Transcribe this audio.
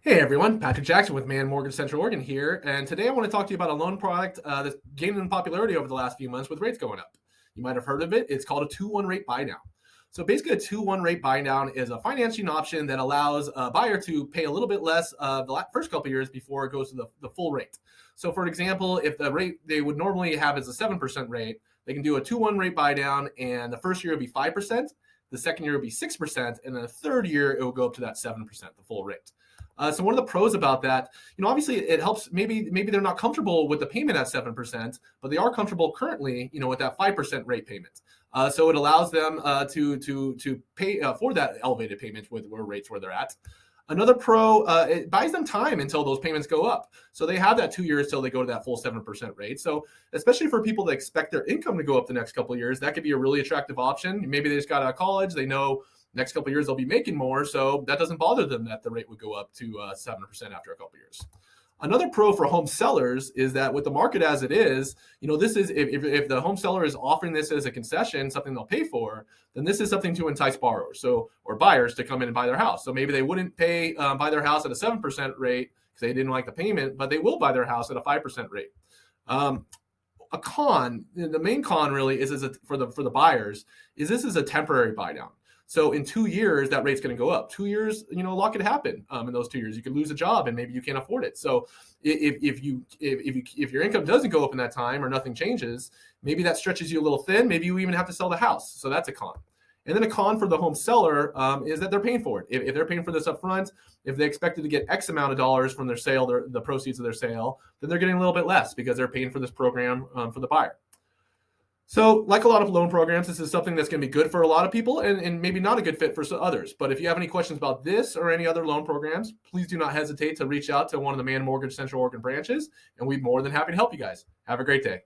Hey everyone, Patrick Jackson with Mann Mortgage Central Oregon here, and today I want to talk to you about a loan product that's gaining in popularity over the last few months with rates going up. You might have heard of it. It's called a 2-1 rate buydown. So basically, a 2-1 rate buydown is a financing option that allows a buyer to pay a little bit less the first couple of years before it goes to the full rate. So for example, if the rate they would normally have is a 7% rate, they can do a 2-1 rate buydown, and the first year would be 5%, the second year would be 6%, and then the third year it will go up to that 7%, the full rate. So one of the pros about that, obviously it helps. Maybe they're not comfortable with the payment at 7%, but they are comfortable currently, with that 5% rate payment. So it allows them to pay for that elevated payment with where they're at. Another pro, it buys them time until those payments go up. So they have that 2 years till they go to that full 7% rate. So especially for people that expect their income to go up the next couple of years, that could be a really attractive option. Maybe they just got out of college, they know next couple of years they'll be making more, so that doesn't bother them that the rate would go up to 7% after a couple of years. Another pro for home sellers is that with the market as it is, this is if the home seller is offering this as a concession, something they'll pay for, then this is something to entice borrowers or buyers to come in and buy their house. So maybe they wouldn't buy their house at a 7% rate because they didn't like the payment, but they will buy their house at a 5% rate. The main con really is for the buyers is this is a temporary buy down. So in 2 years, that rate's going to go up. 2 years, a lot could happen in those 2 years. You could lose a job and maybe you can't afford it. So if your income doesn't go up in that time or nothing changes, maybe that stretches you a little thin. Maybe you even have to sell the house. So that's a con. And then a con for the home seller is that they're paying for it. If they're paying for this up front, if they expected to get X amount of dollars from their sale, the proceeds of their sale, then they're getting a little bit less because they're paying for this program for the buyer. So like a lot of loan programs, this is something that's going to be good for a lot of people and maybe not a good fit for others. But if you have any questions about this or any other loan programs, please do not hesitate to reach out to one of the Mann Mortgage Central Oregon branches, and we'd be more than happy to help you guys. Have a great day.